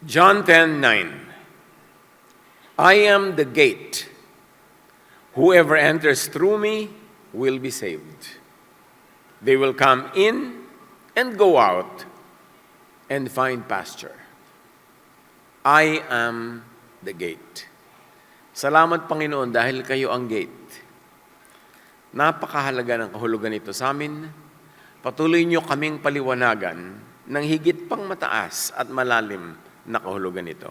John 10:9. I am the gate. Whoever enters through me will be saved. They will come in and go out and find pasture. I am the gate. Salamat Panginoon dahil kayo ang gate. Napakahalaga ng kahulugan nito sa amin. Patuloy niyo kaming paliwanagan ng higit pang mataas at malalim na kahulugan nito.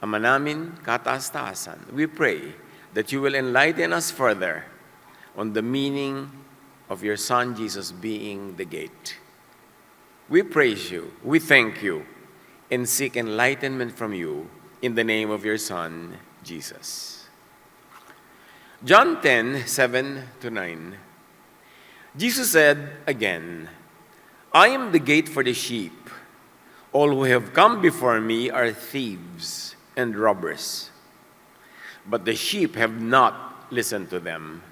Ama namin, kataas-taasan, we pray that you will enlighten us further on the meaning of your Son Jesus being the gate. We praise you, we thank you, and seek enlightenment from you in the name of your Son, Jesus. John 10:7-9. Jesus said again, I am the gate for the sheep. All who have come before me are thieves and robbers, but the sheep have not listened to them.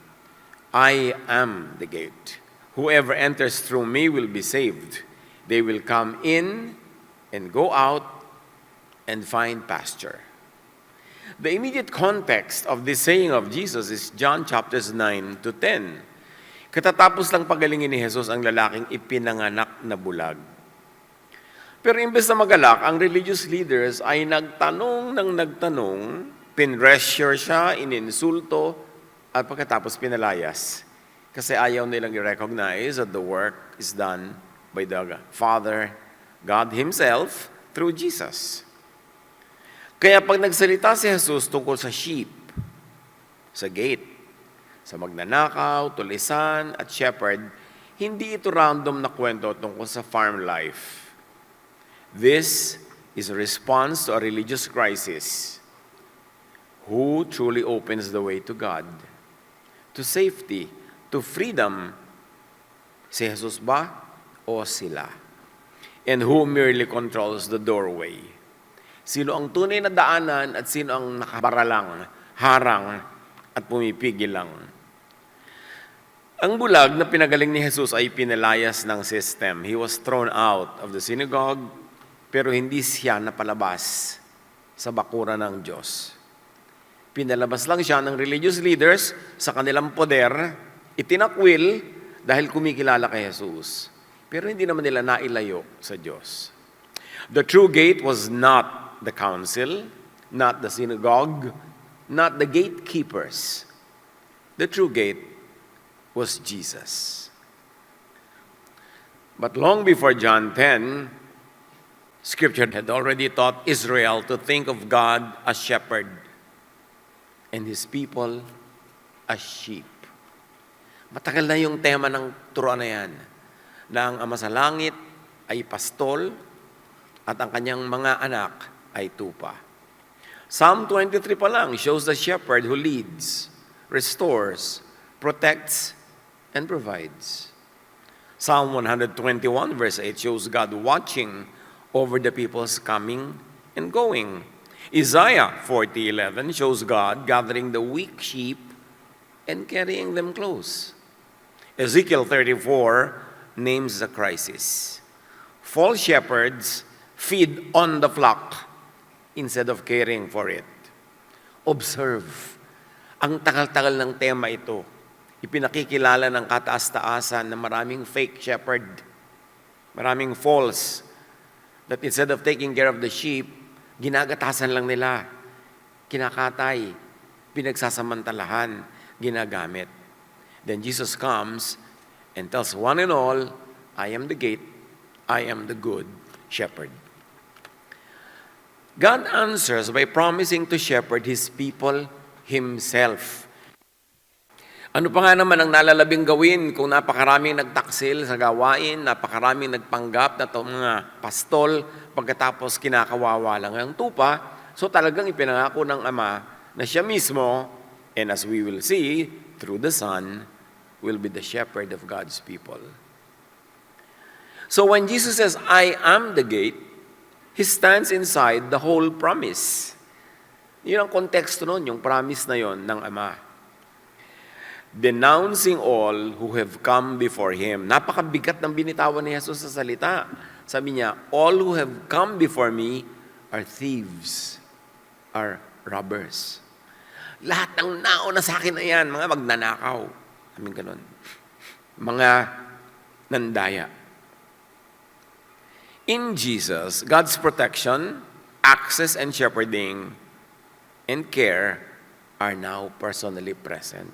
I am the gate. Whoever enters through me will be saved. They will come in and go out and find pasture. The immediate context of this saying of Jesus is John chapters 9-10. Katatapos lang pagalingin ni Jesus ang lalaking ipinanganak na bulag. Pero imbes na magalak, ang religious leaders ay nagtanong, pinressure siya, ininsulto, at pagkatapos pinalayas. Kasi ayaw nilang i-recognize that the work is done by the Father, God Himself, through Jesus. Kaya pag nagsalita si Jesus tungkol sa sheep, sa gate, sa magnanakaw, tulisan, at shepherd, hindi ito random na kwento tungkol sa farm life. This is a response to a religious crisis. Who truly opens the way to God, to safety, to freedom? Si Jesus ba o sila? And who merely controls the doorway? Sino ang tunay na daanan at sino ang nakabaralang, harang at pumipigil lang? Ang bulag na pinagaling ni Jesus ay pinalayas ng system. He was thrown out of the synagogue, pero hindi siya napalabas sa bakuran ng Diyos. Pinalabas lang siya ng religious leaders sa kanilang poder, itinakwil dahil kumikilala kay Jesus. Pero hindi naman nila nailayo sa Diyos. The true gate was not the council, not the synagogue, not the gatekeepers. The true gate was Jesus. But long before John 10, Scripture had already taught Israel to think of God as shepherd and His people as sheep. Matagal na yung tema ng turuan na yan, na ang Ama sa Langit ay pastol at ang kanyang mga anak ay tupa. Psalm 23 pa lang shows the shepherd who leads, restores, protects, and provides. Psalm 121 verse 8 shows God watching over the people's coming and going. Isaiah 40:11 shows God gathering the weak sheep and carrying them close. Ezekiel 34 names the crisis. False shepherds feed on the flock instead of caring for it. Observe, ang tagal-tagal ng tema ito. Ipinakikilala ng kataas-taasan na maraming fake shepherd, maraming false, that instead of taking care of the sheep, ginagatasan lang nila, kinakatay, pinagsasamantalahan, ginagamit. Then Jesus comes and tells one and all, I am the gate, I am the good shepherd. God answers by promising to shepherd His people Himself. Ano pa nga naman ang nalalabing gawin kung napakaraming nagtaksil sa gawain, napakaraming nagpanggap na mga pastol, pagkatapos kinakawawa lang ang tupa, so talagang ipinangako ng Ama na siya mismo, and as we will see, through the Son, will be the shepherd of God's people. So when Jesus says, I am the gate, He stands inside the whole promise. Yun ang konteksto nun, yung promise na yon ng Ama. Denouncing all who have come before Him. Napakabigat ng binitawan ni Jesus sa salita. Sabi niya, all who have come before me are thieves, are robbers. Lahat ng nauna sa akin na yan, mga magnanakaw. Aming ganun. Mga nandaya. In Jesus, God's protection, access, and shepherding, and care are now personally present.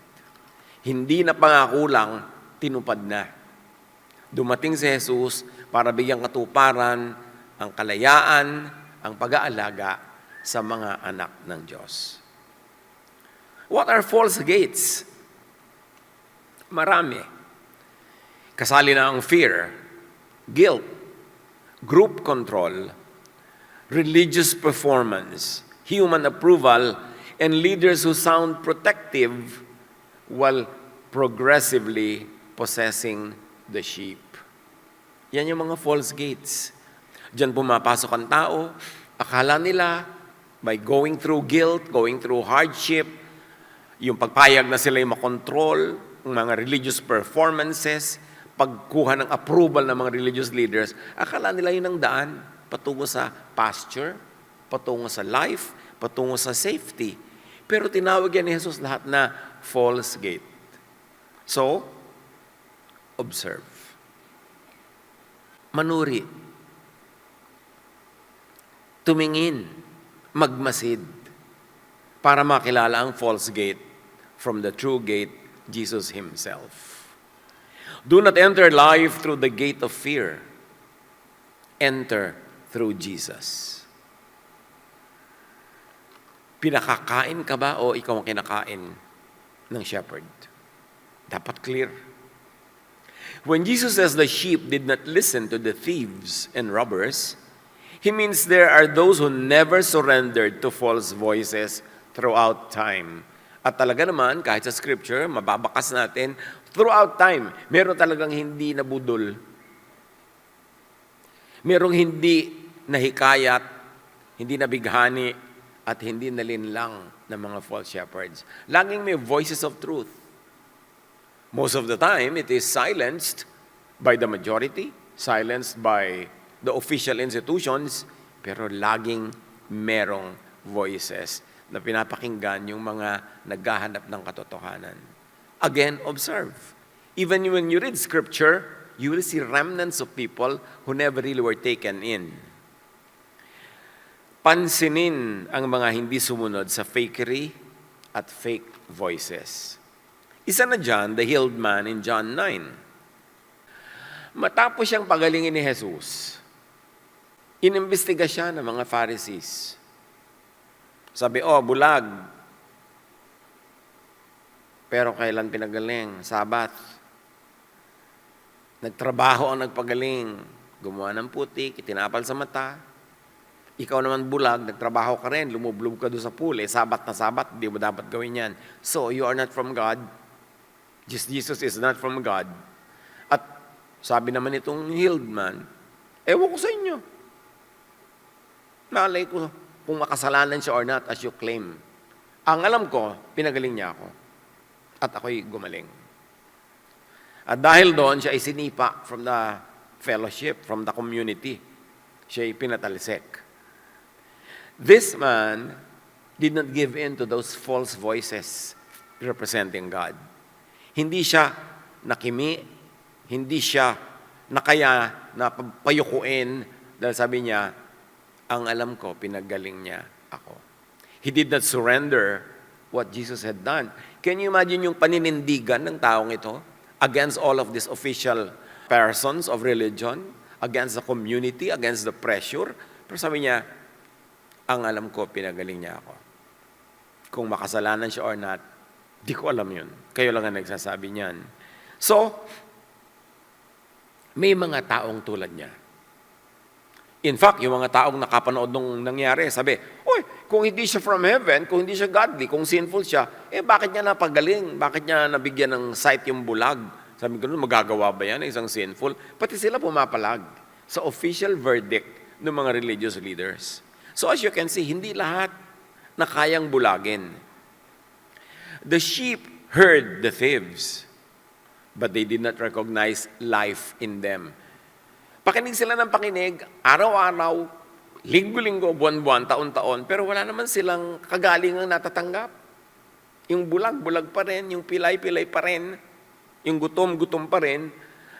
Hindi na pangako lang, tinupad na. Dumating si Jesus para bigyang katuparan, ang kalayaan, ang pag-aalaga sa mga anak ng Diyos. What are false gates? Marami. Kasali na ang fear, guilt, group control, religious performance, human approval, and leaders who sound protective while progressively possessing the sheep. Yan yung mga false gates. Diyan pumapasok ang tao, akala nila by going through guilt, going through hardship, yung pagpayag na sila yung makontrol, yung mga religious performances, pagkuha ng approval ng mga religious leaders, akala nila yun ang daan patungo sa pasture, patungo sa life, patungo sa safety. Pero tinawag yan ni Jesus lahat na false gate. So, observe. Manuri. Tumingin. Magmasid. Para makilala ang false gate from the true gate, Jesus Himself. Do not enter life through the gate of fear. Enter through Jesus. Pinakakain ka ba o ikaw ang kinakain ng shepherd? Dapat clear. When Jesus says the sheep did not listen to the thieves and robbers, He means there are those who never surrendered to false voices throughout time. At talaga naman, kahit sa scripture, mababakas natin, throughout time, meron talagang hindi nabudol. Merong hindi nahikayat, hindi nabighani, at hindi nalinlang ng mga false shepherds. Laging may voices of truth. Most of the time, it is silenced by the majority, silenced by the official institutions, pero laging merong voices na pinapakinggan yung mga naghahanap ng katotohanan. Again, observe. Even when you read scripture, you will see remnants of people who never really were taken in. Pansinin ang mga hindi sumunod sa fakery at fake voices. Isa na dyan, the healed man in John 9. Matapos siyang pagalingin ni Jesus, inimbestiga siya ng mga Pharisees. Sabi, bulag. Pero kailan pinagaling? Sabat. Nagtrabaho ang nagpagaling. Gumawa ng putik, itinapal sa mata. Ikaw naman bulag, nagtrabaho ka rin, lumublob ka doon sa pool, sabat na sabat, hindi mo dapat gawin yan. So, you are not from God. Jesus is not from God. At sabi naman itong healed man, ewan ko sa inyo. Malay ko kung makasalanan siya or not as you claim. Ang alam ko, pinagaling niya ako. At ako'y gumaling. At dahil doon, siya ay sinipa from the fellowship, from the community. Siya ay pinatalsik. This man did not give in to those false voices representing God. Hindi siya nakimi, hindi siya nakaya na payukuin dahil sabi niya, ang alam ko, pinagaling niya ako. He did not surrender what Jesus had done. Can you imagine yung paninindigan ng taong ito against all of these official persons of religion, against the community, against the pressure? Pero sabi niya, ang alam ko, pinagaling niya ako. Kung makasalanan siya or not, di ko alam yun. Kayo lang ang nagsasabi niyan. So, may mga taong tulad niya. In fact, yung mga taong nakapanood nung nangyari, sabi, kung hindi siya from heaven, kung hindi siya godly, kung sinful siya, bakit niya napagaling? Bakit niya nabigyan ng sight yung bulag? Sabi ko, magagawa ba yan, isang sinful? Pati sila pumapalag sa official verdict ng mga religious leaders. So as you can see, hindi lahat na kayang bulagin. The sheep heard the thieves, but they did not recognize life in them. Pakinig sila ng pakinig, araw-araw, linggo-linggo, buwan-buwan, taon-taon, pero wala naman silang kagalingang natatanggap. Yung bulag-bulag pa rin, yung pilay-pilay pa rin, yung gutom-gutom pa rin.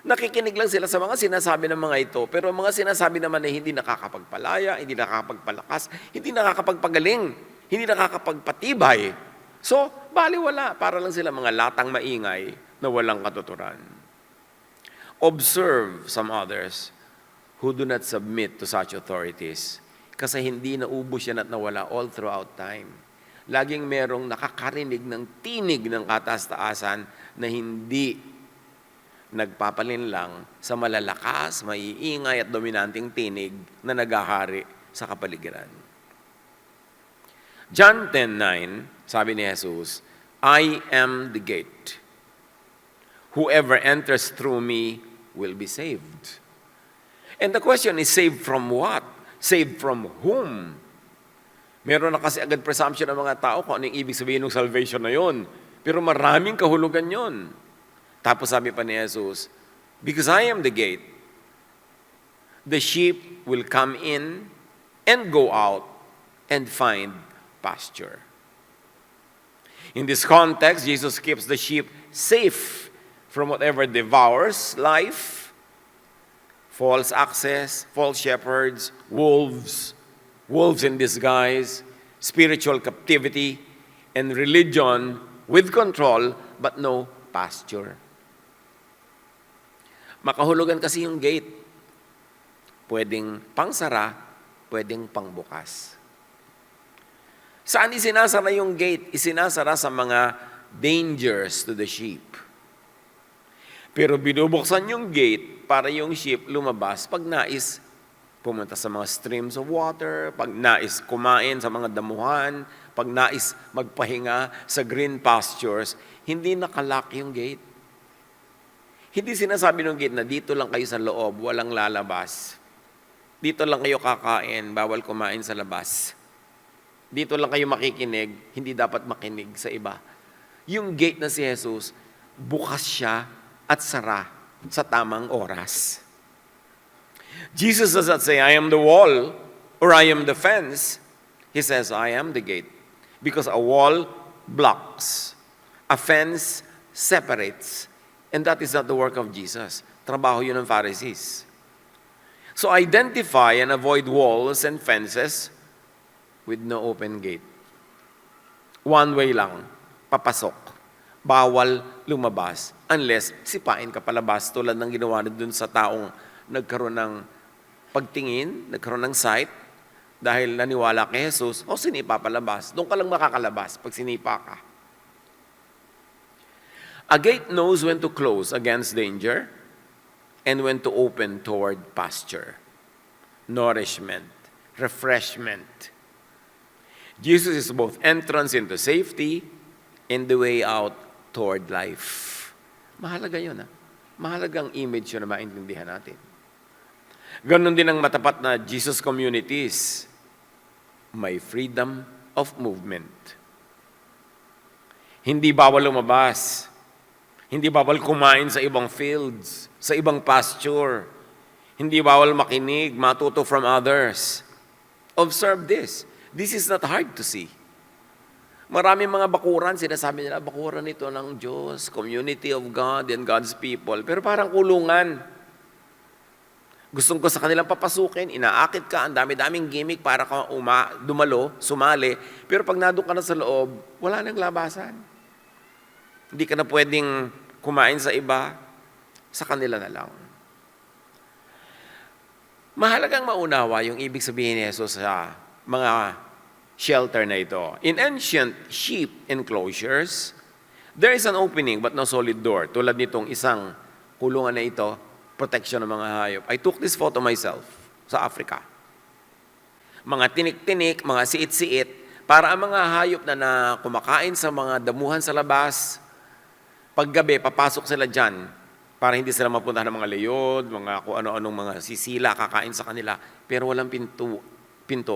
Nakikinig lang sila sa mga sinasabi ng mga ito, pero ang mga sinasabi naman ay hindi nakakapagpalaya, hindi nakakapagpalakas, hindi nakakapagpagaling, hindi nakakapagpatibay. So, baliwala, para lang sila mga latang maingay na walang katuturan. Observe some others who do not submit to such authorities. Kasi hindi naubos yan at nawala all throughout time. Laging merong nakakarinig ng tinig ng kataas-taasan na hindi nagpapalinlang sa malalakas, maiingay at dominanteng tinig na naghahari sa kapaligiran. John 10:9, sabi ni Jesus, I am the gate. Whoever enters through me will be saved. And the question is, saved from what? Saved from whom? Meron na kasi agad presumption ng mga tao kung ano yung ibig sabihin ng salvation na yun. Pero maraming kahulugan yun. Tapos sabi pa ni Jesus, because I am the gate, the sheep will come in and go out and find pasture. In this context, Jesus keeps the sheep safe from whatever devours life, false access, false shepherds, wolves in disguise, spiritual captivity, and religion with control but no pasture. Makahulugan kasi yung gate. Pwedeng pangsara, pwedeng pangbukas. Saan isinasara yung gate? Isinasara sa mga dangers to the sheep. Pero binubuksan yung gate para yung sheep lumabas pag nais pumunta sa mga streams of water, pag nais kumain sa mga damuhan, pag nais magpahinga sa green pastures, hindi nakalock yung gate. Hindi sinasabi ng gate na dito lang kayo sa loob, walang lalabas. Dito lang kayo kakain, bawal kumain sa labas. Dito lang kayo makikinig, hindi dapat makinig sa iba. Yung gate na si Jesus, bukas siya at sara sa tamang oras. Jesus does not say, I am the wall or I am the fence. He says, I am the gate. Because a wall blocks, a fence separates, and that is not the work of Jesus. Trabaho yun ng Pharisees. So identify and avoid walls and fences with no open gate. One way lang, papasok. Bawal lumabas unless sipain ka palabas tulad ng ginawa dun sa taong nagkaroon ng pagtingin, nagkaroon ng sight dahil naniwala kay Jesus, sinipa palabas. Doon ka lang makakalabas pag sinipa ka. A gate knows when to close against danger and when to open toward pasture, nourishment, refreshment. Jesus is both entrance into safety and the way out toward life. Mahalaga yun, ha? Mahalagang image yun na maintindihan natin. Ganon din ang matapat na Jesus communities. May freedom of movement. Hindi bawal lumabas. Hindi bawal kumain sa ibang fields, sa ibang pasture. Hindi bawal makinig, matuto from others. Observe this. This is not hard to see. Maraming mga bakuran, sinasabi nila, bakuran ito ng Diyos, community of God and God's people. Pero parang kulungan. Gustong ko sa kanilang papasukin, inaakit ka, ang dami-daming gimmick para ka dumalo, sumali. Pero pag nandun ka na sa loob, wala nang labasan. Hindi ka na pwedeng kumain sa iba, sa kanila na lang. Mahalagang maunawa yung ibig sabihin ni Jesus sa mga shelter na ito. In ancient sheep enclosures, there is an opening but no solid door. Tulad nitong isang kulungan na ito, protection ng mga hayop. I took this photo myself sa Africa. Mga tinik-tinik, mga siit-siit, para ang mga hayop na kumakain sa mga damuhan sa labas, paggabi, papasok sila dyan para hindi sila mapunta ng mga leod, mga kung ano-anong mga sisila, kakain sa kanila. Pero walang pinto.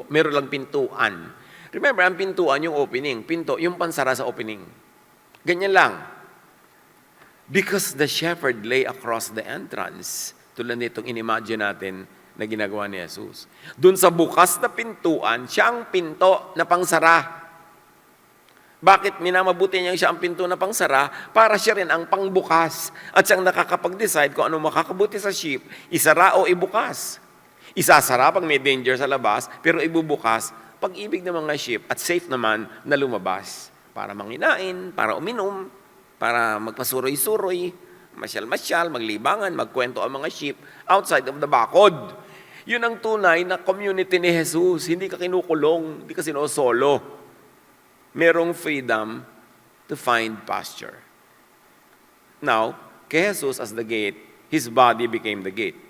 Meron lang pintuan. Remember, ang pintuan yung opening. Pinto, yung pansara sa opening. Ganyan lang. Because the shepherd lay across the entrance, tulad nitong inimagine natin na ginagawa ni Jesus. Doon sa bukas na pintuan, siya ang pinto na pangsara. Bakit minamabuti niya siya ang pinto na pangsara? Para siya rin ang pangbukas. At siyang nakakapag-decide kung ano makakabuti sa sheep, isara o ibukas. Isasara pag may danger sa labas, pero ibubukas pag-ibig ng mga sheep at safe naman na lumabas. Para manginain, para uminom, para magpasuroy-suroy, masyal-masyal, maglibangan, magkwento ang mga sheep outside of the bakod. Yun ang tunay na community ni Jesus. Hindi ka kinukulong, hindi ka sinosolo. Merong freedom to find pasture. Now, kay Jesus as the gate, his body became the gate.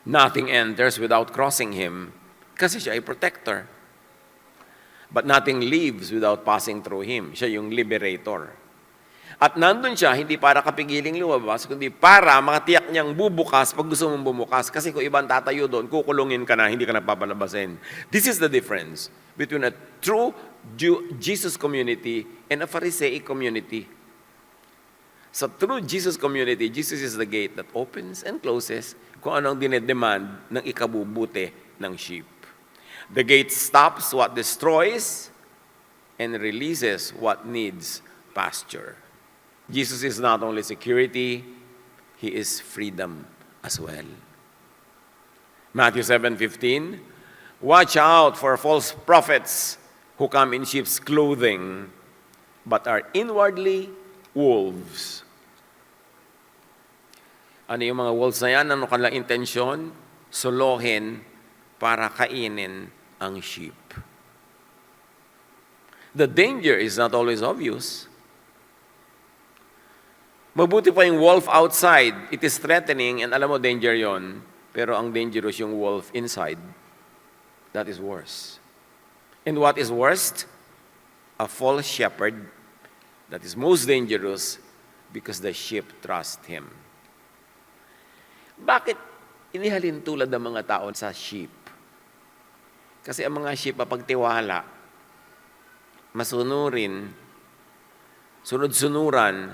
Nothing enters without crossing him kasi siya ay protector. But nothing leaves without passing through him. Siya yung liberator. At nandun siya, hindi para kapigiling lumabas, kundi para makatiyak niyang bubukas pag gusto mong bumukas. Kasi kung ibang tatayo doon, kukulungin ka na, hindi ka na papalabasin. This is the difference between a true Jesus community and a Pharisaic community. Sa true Jesus community, Jesus is the gate that opens and closes kung anong dinedemand ng ikabubuti ng sheep. The gate stops what destroys and releases what needs pasture. Jesus is not only security, he is freedom as well. Matthew 7:15, watch out for false prophets who come in sheep's clothing, but are inwardly wolves. Ano yung mga wolves na yan? Ano kanilang intensyon? Solohin para kainin ang sheep. The danger is not always obvious. Mabuti pa yung wolf outside. It is threatening and alam mo danger yon. Pero ang dangerous yung wolf inside. That is worse. And what is worst? A false shepherd that is most dangerous because the sheep trust him. Bakit inihalin tulad ng mga tao sa sheep? Kasi ang mga sheep mapagtiwala, masunurin, sunod-sunuran,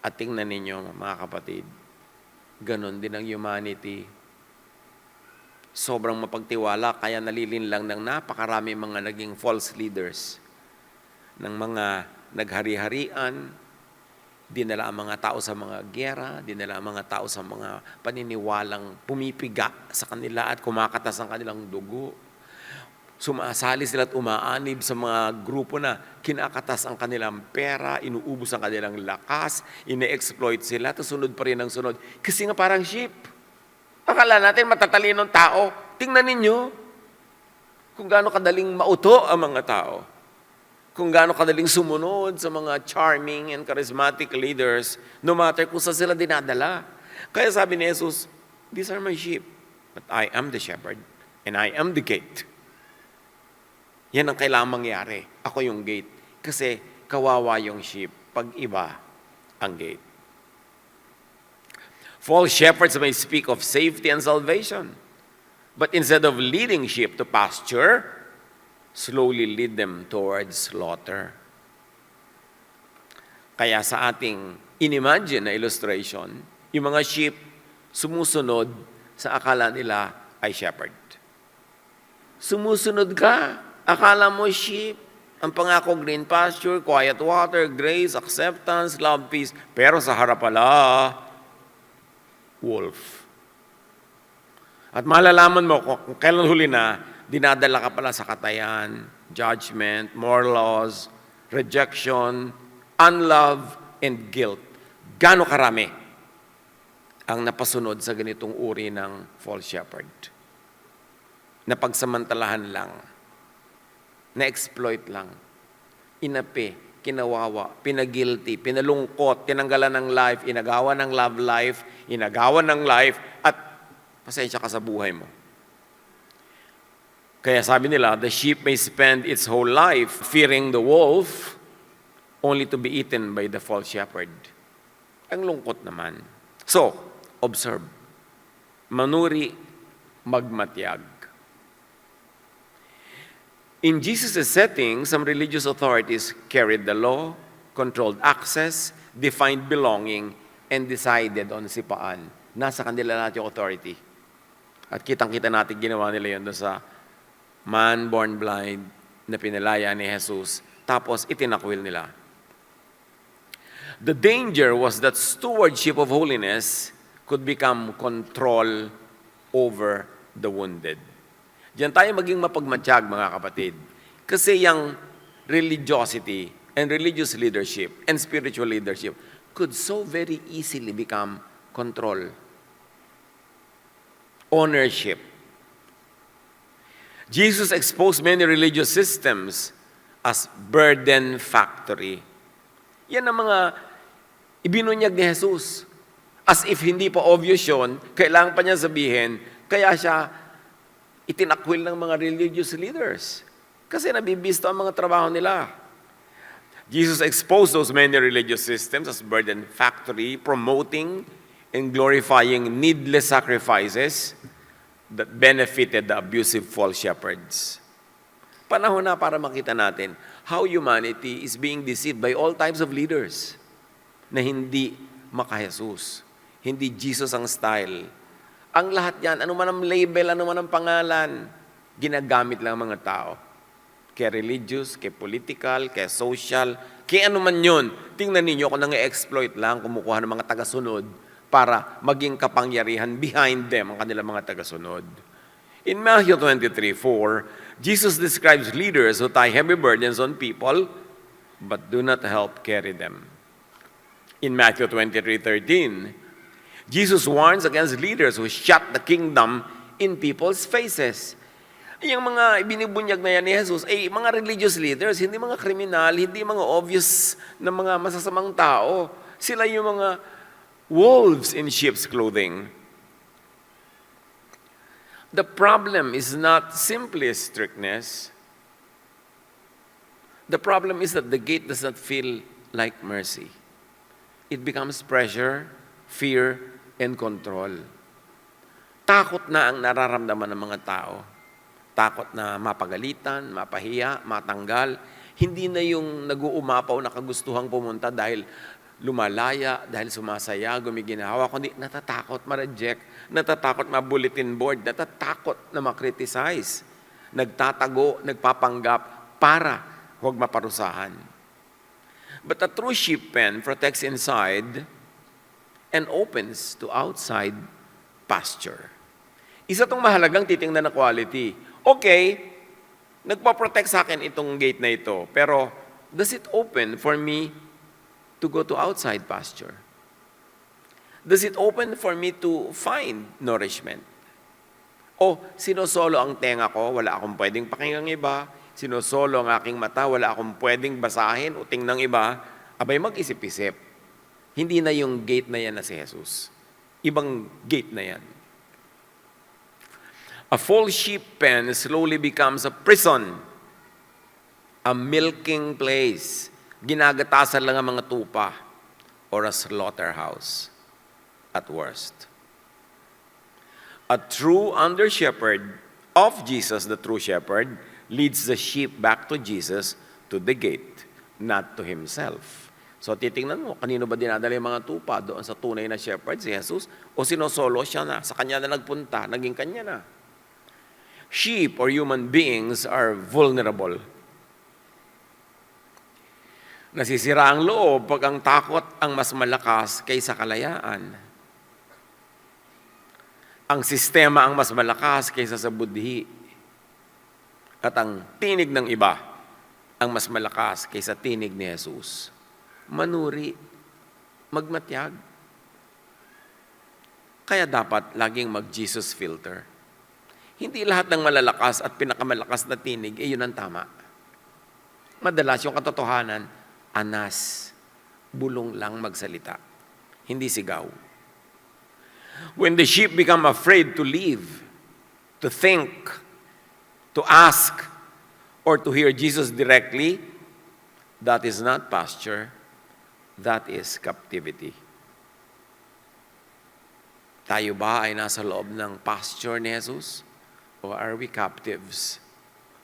at tingnan ninyo, mga kapatid, ganon din ang humanity. Sobrang mapagtiwala, kaya nalilinlang ng napakarami mga naging false leaders, ng mga naghari-harian, dinala ang mga tao sa mga giyera, dinala ang mga tao sa mga paniniwalang pumipiga sa kanila at kumakatas ang kanilang dugo. Sumasali sila at umaanib sa mga grupo na kinakatas ang kanilang pera, inuubos ang kanilang lakas, ine-exploit sila, at sunod pa rin ang sunod. Kasi nga parang sheep. Akala natin matatalinong tao. Tingnan ninyo kung gaano kadaling mauto ang mga tao. Kung gaano kadaling sumunod sa mga charming and charismatic leaders, no matter kung saan sila dinadala. Kaya sabi ni Jesus, these are my sheep, but I am the shepherd, and I am the gate. Yan ang kailangang mangyari. Ako yung gate. Kasi kawawa yung sheep pag iba ang gate. False shepherds may speak of safety and salvation. But instead of leading sheep to pasture, slowly lead them towards slaughter. Kaya sa ating inimagine na illustration, yung mga sheep sumusunod sa akala nila ay shepherd. Sumusunod ka. Akala mo sheep, ang pangako green pasture, quiet water, grace, acceptance, love, peace. Pero sa harap pala, wolf. At malalaman mo kung kailan huli na, dinadala ka pala sa katayan, judgment, more laws, rejection, unlove, and guilt. Gaano karami ang napasunod sa ganitong uri ng false shepherd? Napagsamantalahan lang. Na-exploit lang, inapi, kinawawa, pinagilty, pinalungkot, tinanggalan ng life, inagawan ng love life, inagawan ng life, at pasensya ka sa buhay mo. Kaya sabi nila, the sheep may spend its whole life fearing the wolf only to be eaten by the false shepherd. Ang lungkot naman. So, observe. Manuri, magmatyag. In Jesus' setting, some religious authorities carried the law, controlled access, defined belonging, and decided on sipaan Nasa kanila lahat yung authority. At kitang-kita natin ginawa nila yun doon sa man born blind na pinalaya ni Jesus. Tapos itinakwil nila. The danger was that stewardship of holiness could become control over the wounded. Diyan tayo maging mapagmatsyag, mga kapatid. Kasi yung religiosity and religious leadership and spiritual leadership could so very easily become control, ownership. Jesus exposed many religious systems as burden factory. Yan ang mga ibinunyag ni Jesus. As if hindi pa obvious yun, kailangan pa niya sabihin, kaya siya itinakwil ng mga religious leaders. Kasi nabibisto ang mga trabaho nila. Jesus exposed those many religious systems as burden factory, promoting and glorifying needless sacrifices that benefited the abusive false shepherds. Panahon na para makita natin how humanity is being deceived by all types of leaders na hindi maka-Jesus. Hindi Jesus ang style. Ang lahat yan, ano man ang label, ano man ang pangalan, ginagamit lang mga tao. Kaya religious, kaya political, kaya social, kaya ano man yun. Tingnan ninyo kung nang-exploit lang, kumukuha ng mga tagasunod para maging kapangyarihan behind them ang kanilang mga tagasunod. In Matthew 23:4, Jesus describes leaders who tie heavy burdens on people but do not help carry them. In Matthew 23:13, Jesus warns against leaders who shut the kingdom in people's faces. Yung mga ibinibunyag na yan ni Jesus, mga religious leaders, hindi mga kriminal, hindi mga obvious na mga masasamang tao. Sila yung mga wolves in sheep's clothing. The problem is not simply strictness. The problem is that the gate does not feel like mercy. It becomes pressure, fear, and control. Takot na ang nararamdaman ng mga tao. Takot na mapagalitan, mapahiya, matanggal. Hindi na yung nag-uumapaw na kagustuhang pumunta dahil lumalaya, dahil sumasaya, gumiginawa, kundi natatakot ma-reject, natatakot ma-bulletin board, natatakot na ma-criticize, nagtatago, nagpapanggap para huwag maparusahan. But a true sheep pen protects inside and opens to outside pasture. Isa tong mahalagang titingnan na quality. Okay, nagpa-protect sa akin itong gate na ito, pero does it open for me to go to outside pasture? Does it open for me to find nourishment? O sinosolo ang tenga ko, wala akong pwedeng pakinggang iba, sinosolo ang aking mata, wala akong pwedeng basahin o tingnan iba, abay mag-isip-isip. Hindi na yung gate na yan na si Jesus. Ibang gate na yan. A full sheep pen slowly becomes a prison, a milking place, ginagatasan lang ang mga tupa, or a slaughterhouse at worst. A true under-shepherd of Jesus, the true shepherd, leads the sheep back to Jesus, to the gate, not to himself. So titingnan mo, kanino ba dinadala yung mga tupa? Doon sa tunay na shepherd, si Jesus? O sinosolo siya na? Sa kanya na nagpunta, naging kanya na. Sheep or human beings are vulnerable. Nasisira ang loob pag ang takot ang mas malakas kaysa kalayaan. Ang sistema ang mas malakas kaysa sa budhi. At ang tinig ng iba ang mas malakas kaysa tinig ni Jesus. Manuri, magmatyag. Kaya dapat laging mag-Jesus filter. Hindi lahat ng malalakas at pinakamalakas na tinig, yun ang tama. Madalas yung katotohanan, anas, bulong lang magsalita, hindi sigaw. When the sheep become afraid to leave, to think, to ask, or to hear Jesus directly, that is not pasture, that is captivity. Tayo ba ay nasa loob ng pasture ni Jesus? Or are we captives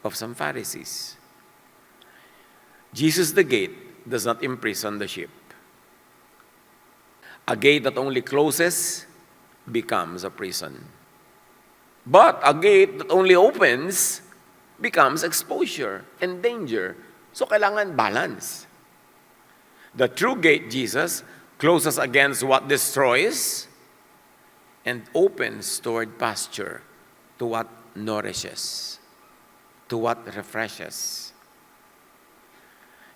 of some Pharisees? Jesus the gate does not imprison the sheep. A gate that only closes becomes a prison. But a gate that only opens becomes exposure and danger. So kailangan balance. The true gate, Jesus, closes against what destroys and opens toward pasture, to what nourishes, to what refreshes.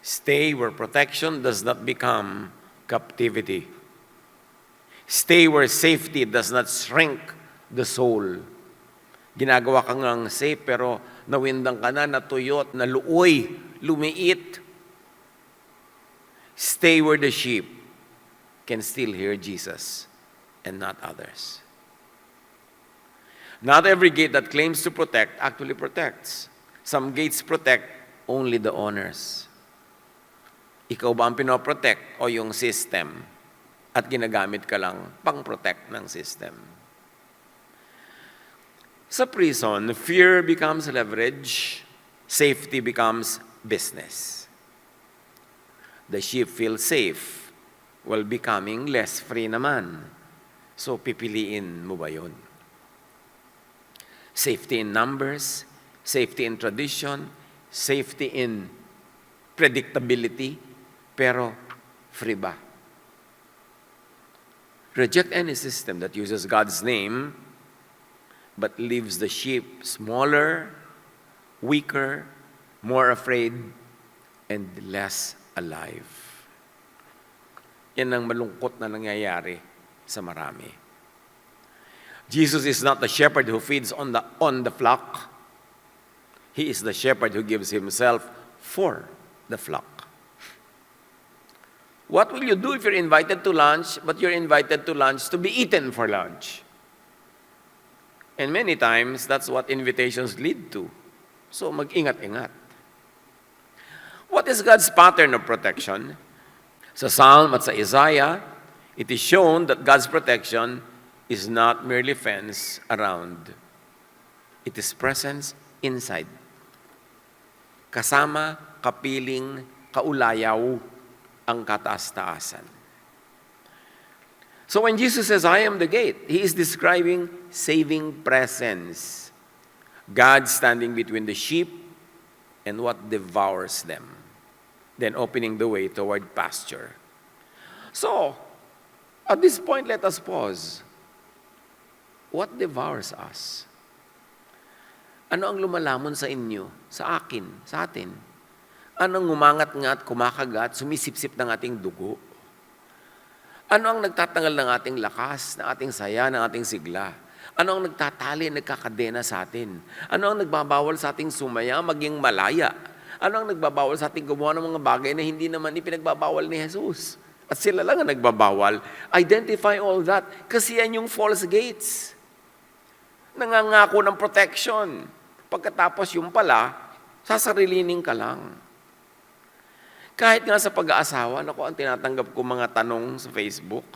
Stay where protection does not become captivity. Stay where safety does not shrink the soul. Ginagawa ka ngang safe pero nawindang ka na, natuyot, naluoy, lumiit. Stay where the sheep can still hear Jesus and not others. Not every gate that claims to protect actually protects. Some gates protect only the owners. Ikaw ba ang pinoprotect o yung system? At ginagamit ka lang pang-protect ng system. Sa prison, fear becomes leverage, safety becomes business. The sheep feel safe while becoming less free naman. So, pipiliin mo ba yun? Safety in numbers, safety in tradition, safety in predictability, pero free ba? Reject any system that uses God's name but leaves the sheep smaller, weaker, more afraid, and less alive. Yan ang malungkot na nangyayari sa marami. Jesus is not the shepherd who feeds on the flock. He is the shepherd who gives himself for the flock. What will you do if you're invited to lunch, but you're invited to lunch to be eaten for lunch? And many times, that's what invitations lead to. So, mag-ingat-ingat. What is God's pattern of protection? Sa Psalm at sa Isaiah, it is shown that God's protection is not merely fence around. It is presence inside. Kasama, kapiling, kaulayaw ang kataas-taasan. So when Jesus says, I am the gate, He is describing saving presence. God standing between the sheep and what devours them, then opening the way toward pasture. So, at this point, let us pause. What devours us? Ano ang lumalamon sa inyo, sa akin, sa atin? Anong ngumangat-ngat, kumakagat, sumisipsip ng ating dugo? Ano ang nagtatanggal ng ating lakas, ng ating saya, ng ating sigla? Ano ang nagtatali, nagkakadena sa atin? Ano ang nagbabawal sa ating sumaya, maging malaya? Ano ang nagbabawal sa ating gumawa ng mga bagay na hindi naman ipinagbabawal ni Jesus? At sila lang ang nagbabawal. Identify all that. Kasi yan yung false gates. Nangangako ng protection. Pagkatapos yung pala, sasarilinin ka lang. Kahit nga sa pag-aasawa, naku, ang tinatanggap ko mga tanong sa Facebook.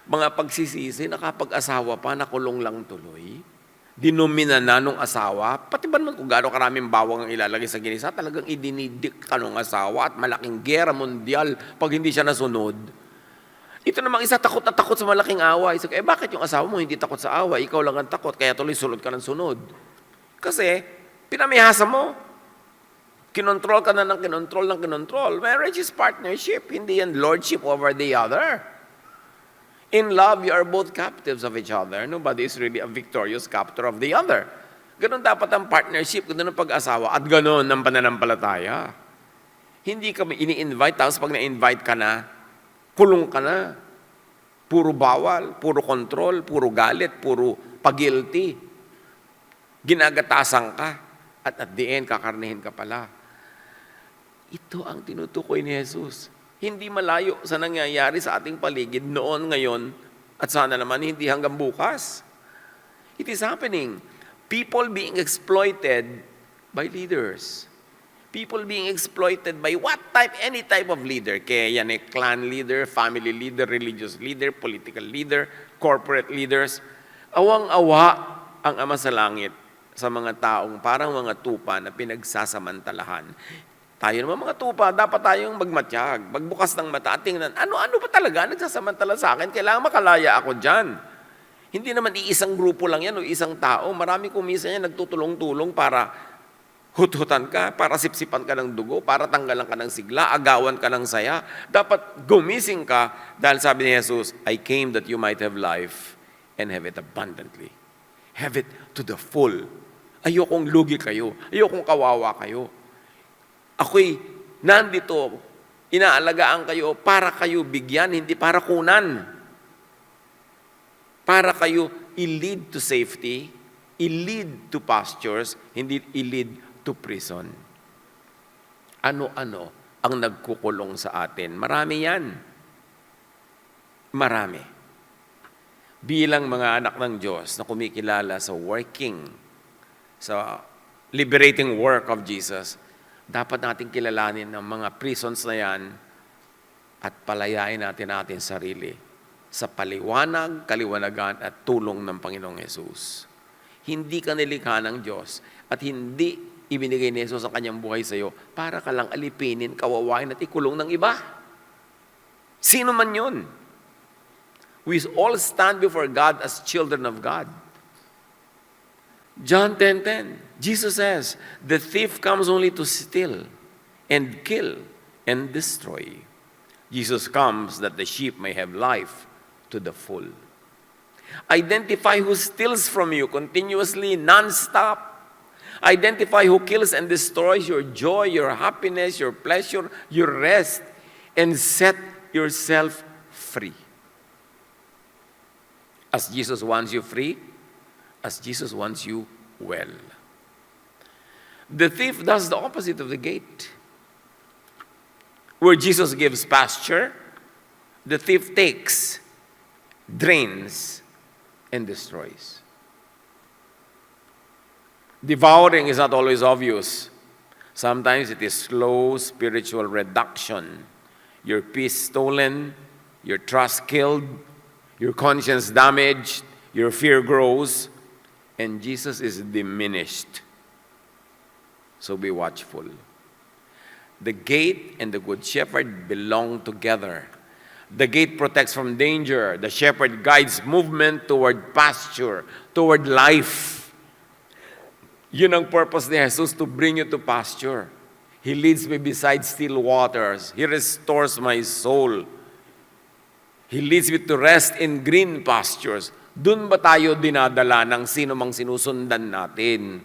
Mga pagsisisi, nakapag-asawa pa, nakulong lang tuloy. Dinomina na nung asawa. Pati ba naman kung gaano karaming bawang ang ilalagay sa ginisa, talagang idinidik ka nung asawa at malaking gera mondial pag hindi siya nasunod. Ito namang isa, takot na takot sa malaking away. So, bakit yung asawa mo hindi takot sa away? Ikaw lang ang takot, kaya tuloy sunod ka ng sunod. Kasi, pinamihasa mo. Kinontrol ka na ng kinontrol. Marriage is partnership, hindi yan lordship over the other. In love, you are both captives of each other. Nobody is really a victorious captor of the other. Ganon dapat ang partnership, ganon ang pag-asawa, at ganon ang pananampalataya. Hindi ka ini-invite, tapos pag na-invite ka na, kulong ka na. Puro bawal, puro control, puro galit, puro pag-guilty. Ginagatasan ka, at the end, kakarnihin ka pala. Ito ang tinutukoy ni Jesus. Hindi malayo sa nangyayari sa ating paligid noon, ngayon, at sana naman hindi hanggang bukas. It is happening. People being exploited by leaders. People being exploited by what type? Any type of leader. Kaya yan clan leader, family leader, religious leader, political leader, corporate leaders. Awang-awa ang Ama sa Langit sa mga taong parang mga tupa na pinagsasamantalahan. Tayo naman mga tupa, dapat tayong magmatyag, magbukas ng mata at tingnan, ano ba talaga nagsasamantala sa akin? Kailangan makalaya ako dyan. Hindi naman iisang grupo lang yan o isang tao. Marami kumisa yan nagtutulong-tulong para hut-hutan ka, para sipsipan ka ng dugo, para tanggalan ka ng sigla, agawan ka ng saya. Dapat gumising ka dahil sabi ni Jesus, I came that you might have life and have it abundantly. Have it to the full. Ayokong lugi kayo. Ayokong kawawa kayo. Ako'y nandito, inaalagaan kayo para kayo bigyan, hindi para kunan. Para kayo i-lead to safety, i-lead to pastures, hindi i-lead to prison. Ano-ano ang nagkukulong sa atin? Marami yan. Marami. Bilang mga anak ng Diyos na kumikilala sa sa liberating work of Jesus, dapat natin kilalanin ang mga prisons na yan at palayain natin sarili sa paliwanag, kaliwanagan at tulong ng Panginoong Yesus. Hindi ka nilikha ng Diyos at hindi ibinigay ni Jesus ang kanyang buhay sa iyo para ka lang alipinin, kawawain at ikulong ng iba. Sino man yun? We all stand before God as children of God. John 10:10, Jesus says, the thief comes only to steal and kill and destroy. Jesus comes that the sheep may have life to the full. Identify who steals from you continuously, non-stop. Identify who kills and destroys your joy, your happiness, your pleasure, your rest, and set yourself free. As Jesus wants you free, as Jesus wants you well. The thief does the opposite of the gate. Where Jesus gives pasture, the thief takes, drains, and destroys. Devouring is not always obvious. Sometimes it is slow spiritual reduction. Your peace stolen, your trust killed, your conscience damaged, your fear grows, and Jesus is diminished. So be watchful. The gate and the good shepherd belong together. The gate protects from danger. The shepherd guides movement toward pasture, toward life. Yun ang purpose ni Jesus, to bring you to pasture. He leads me beside still waters. He restores my soul. He leads me to rest in green pastures. Doon ba tayo dinadala ng sino mang sinusundan natin?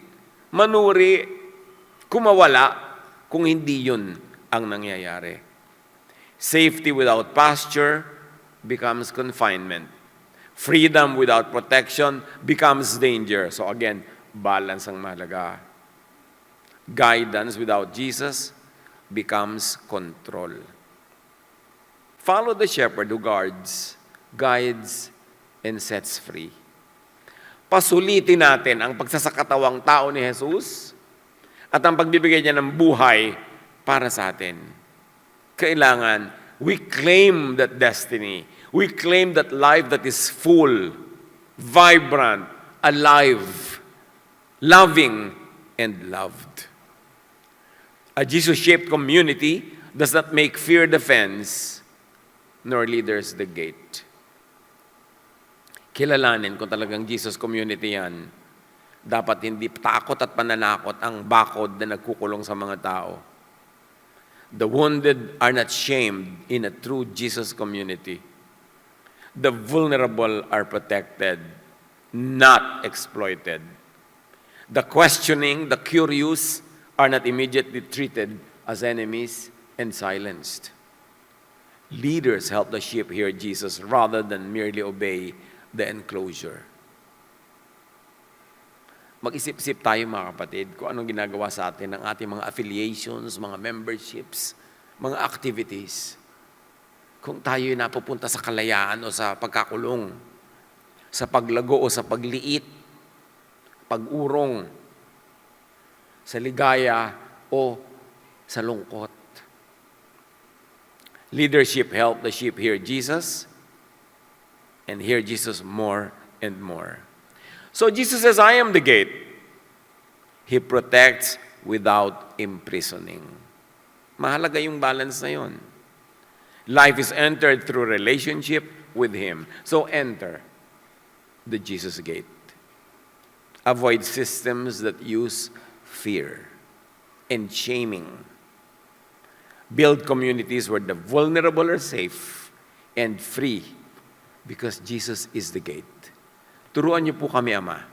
Manuri, kumawala, kung hindi yun ang nangyayari. Safety without pasture becomes confinement. Freedom without protection becomes danger. So again, balance ang mahalaga. Guidance without Jesus becomes control. Follow the shepherd who guards, guides, and sets free. Pasulitin natin ang pagsasakatawang tao ni Jesus at ang pagbibigay niya ng buhay para sa atin. Kailangan, we claim that destiny. We claim that life that is full, vibrant, alive, loving, and loved. A Jesus-shaped community does not make fear the fence, nor leaders the gate. Kilalanin kung talagang Jesus community yan, dapat hindi takot at pananakot ang bakod na nagkukulong sa mga tao. The wounded are not shamed in a true Jesus community. The vulnerable are protected, not exploited. The questioning, the curious are not immediately treated as enemies and silenced. Leaders help the sheep hear Jesus rather than merely obey the enclosure. Mag-isip-isip tayo mga kapatid kung anong ginagawa sa atin ng ating mga affiliations, mga memberships, mga activities. Kung tayo napupunta sa kalayaan o sa pagkakulong, sa paglago o sa pagliit, pag-urong, sa ligaya o sa lungkot. Leadership help the sheep hear Jesus and hear Jesus more and more. So Jesus says, I am the gate. He protects without imprisoning. Mahalaga yung balance na yon. Life is entered through relationship with Him. So enter the Jesus gate. Avoid systems that use fear and shaming. Build communities where the vulnerable are safe and free because Jesus is the gate. Turuan niyo po kami, Ama,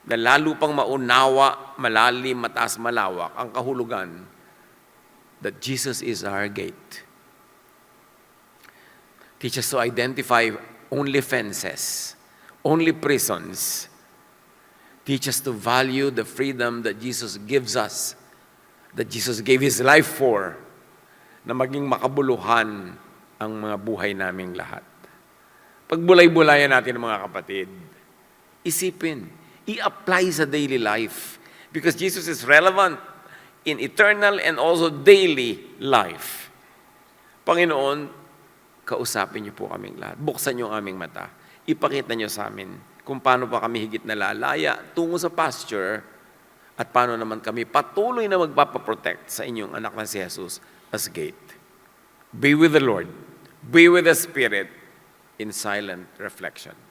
na lalo pang maunawa, malalim, mataas, malawak ang kahulugan that Jesus is our gate. Teach us to identify only fences, only prisons. Teach us to value the freedom that Jesus gives us, that Jesus gave His life for, na maging makabuluhan ang mga buhay naming lahat. Pagbulay-bulayan natin mga kapatid, isipin, i-apply sa daily life because Jesus is relevant in eternal and also daily life. Panginoon, kausapin niyo po kaming lahat. Buksan niyo ang aming mata. Ipakita niyo sa amin kung paano pa kami higit na lalaya tungo sa pasture at paano naman kami patuloy na magpapaprotect sa inyong anak na si Jesus as gate. Be with the Lord. Be with the Spirit in silent reflection.